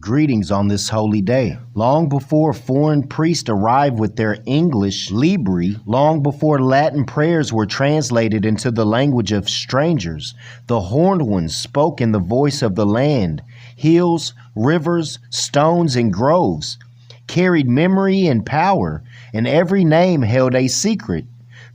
Greetings on this holy day. Long before foreign priests arrived with their English libri, long before Latin prayers were translated into the language of strangers, the horned ones spoke in the voice of the land. Hills, rivers, stones, and groves carried memory and power, and every name held a secret.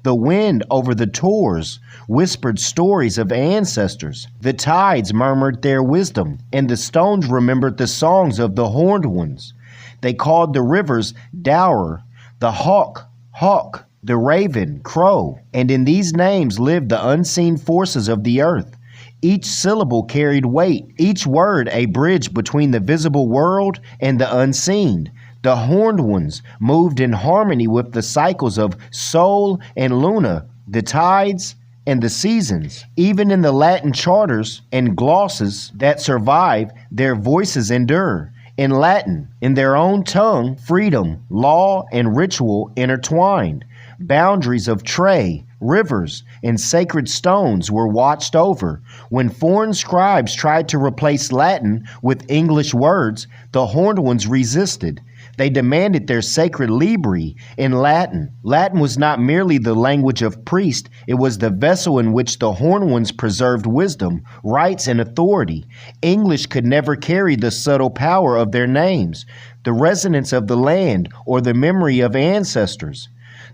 The wind over the tors whispered stories of ancestors. The tides murmured their wisdom, and the stones remembered the songs of the horned ones. They called the rivers Dower, the hawk, the raven, Krow, and in these names lived the unseen forces of the earth. Each syllable carried weight, each word a bridge between the visible world and the unseen. The horned ones moved in harmony with the cycles of Sol and Luna, the tides and the seasons. Even in the Latin charters and glosses that survive, their voices endure. In Latin, in their own tongue, freedom, law, and ritual intertwined. Boundaries of tray, rivers, and sacred stones were watched over. When foreign scribes tried to replace Latin with English words, the horned ones resisted. They demanded their sacred libri in Latin. Latin was not merely the language of priests, it was the vessel in which the horned ones preserved wisdom, rights, and authority. English could never carry the subtle power of their names, the resonance of the land, or the memory of ancestors.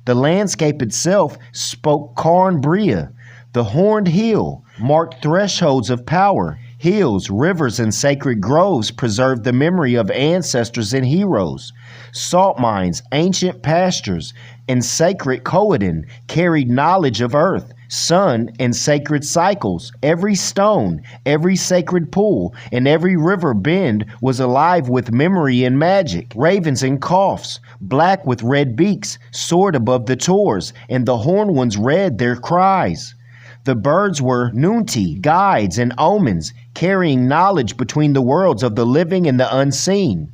The landscape itself spoke Corn Brea. The horned hill marked thresholds of power. Hills, rivers, and sacred groves preserved the memory of ancestors and heroes. Salt mines, ancient pastures, and sacred Coedan carried knowledge of earth, sun, and sacred cycles. Every stone, every sacred pool, and every river bend was alive with memory and magic. Ravens and coughs, black with red beaks, soared above the tors, and the horned ones read their cries. The birds were nunti, guides, and omens, carrying knowledge between the worlds of the living and the unseen.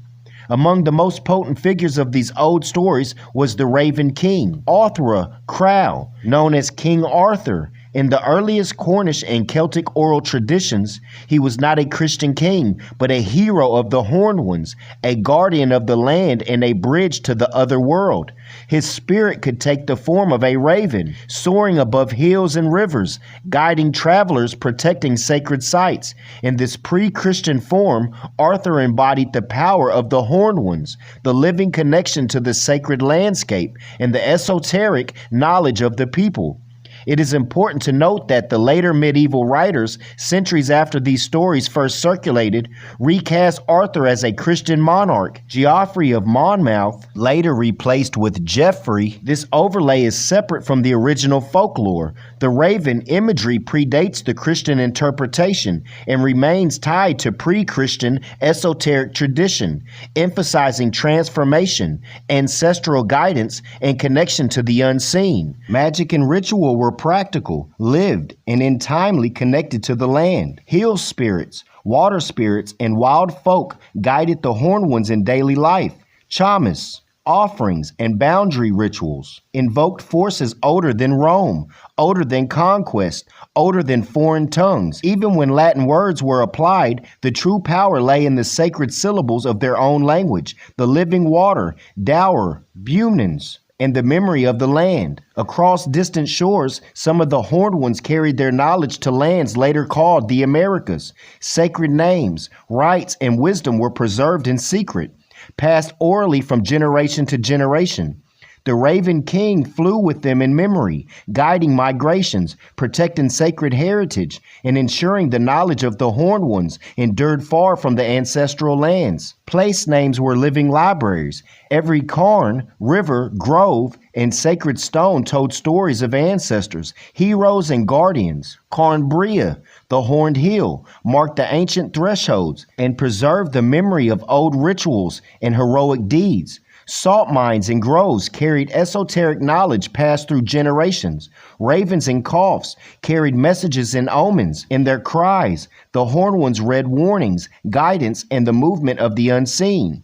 Among the most potent figures of these old stories was the Raven King, Arthwr, Krow, known as King Arthur. In the earliest Cornish and Celtic oral traditions, he was not a Christian king, but a hero of the horned ones, a guardian of the land and a bridge to the other world. His spirit could take the form of a raven, soaring above hills and rivers, guiding travelers, protecting sacred sites. In this pre-Christian form, Arthur embodied the power of the horned ones, the living connection to the sacred landscape, and the esoteric knowledge of the people. It is important to note that the later medieval writers, centuries after these stories first circulated, recast Arthur as a Christian monarch. Geoffrey of Monmouth, later replaced with Geoffrey. This overlay is separate from the original folklore. The raven imagery predates the Christian interpretation and remains tied to pre-Christian esoteric tradition, emphasizing transformation, ancestral guidance, and connection to the unseen. Magic and ritual were practical, lived, and intimately connected to the land. Hill spirits, water spirits, and wild folk guided the horned ones in daily life. Chamas, offerings, and boundary rituals invoked forces older than Rome, older than conquest, older than foreign tongues. Even when Latin words were applied, the true power lay in the sacred syllables of their own language, the living water, dower, bumnens, and the memory of the land. Across distant shores, some of the horned ones carried their knowledge to lands later called the Americas. Sacred names, rites, and wisdom were preserved in secret, passed orally from generation to generation. The Raven King flew with them in memory, guiding migrations, protecting sacred heritage, and ensuring the knowledge of the horned ones endured far from the ancestral lands. Place names were living libraries. Every cairn, river, grove, and sacred stone told stories of ancestors, heroes, and guardians. Corn Brea, the horned hill, marked the ancient thresholds and preserved the memory of old rituals and heroic deeds. Salt mines and groves carried esoteric knowledge passed through generations. Ravens and coughs carried messages and omens in their cries. The horned ones read warnings, guidance, and the movement of the unseen.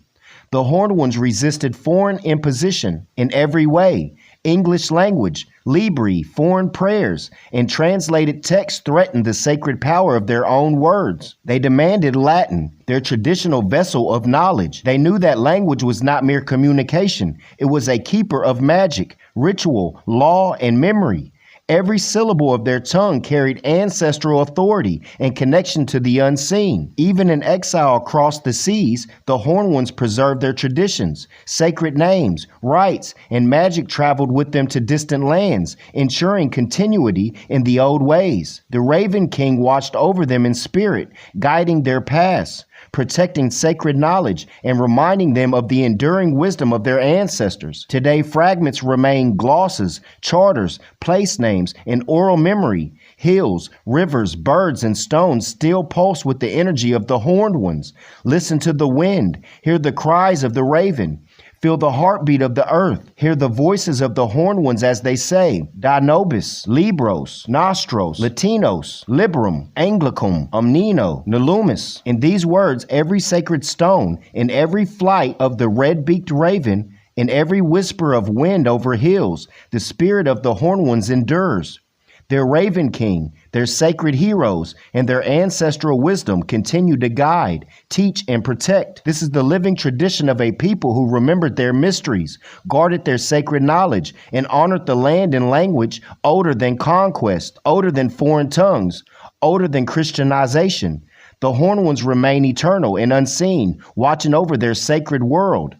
The horned ones resisted foreign imposition in every way. English language, libri, foreign prayers, and translated texts threatened the sacred power of their own words. They demanded Latin, their traditional vessel of knowledge. They knew that language was not mere communication. It was a keeper of magic, ritual, law, and memory. Every syllable of their tongue carried ancestral authority and connection to the unseen. Even in exile across the seas, the Horned Ones preserved their traditions. Sacred names, rites, and magic traveled with them to distant lands, ensuring continuity in the old ways. The Raven King watched over them in spirit, guiding their paths, protecting sacred knowledge, and reminding them of the enduring wisdom of their ancestors. Today, fragments remain glosses, charters, place names, and oral memory. Hills, rivers, birds, and stones still pulse with the energy of the Horned Ones. Listen to the wind, hear the cries of the raven. Feel the heartbeat of the earth. Hear the voices of the Horned Ones as they say, Da nobis, libros, nostros, Latinos, librum, anglicum, omnino, nolumis. In these words, every sacred stone, in every flight of the red-beaked raven, in every whisper of wind over hills, the spirit of the Horned Ones endures. Their Raven King, their sacred heroes, and their ancestral wisdom continue to guide, teach, and protect. This is the living tradition of a people who remembered their mysteries, guarded their sacred knowledge, and honored the land and language older than conquest, older than foreign tongues, older than Christianization. The Horned Ones remain eternal and unseen, watching over their sacred world.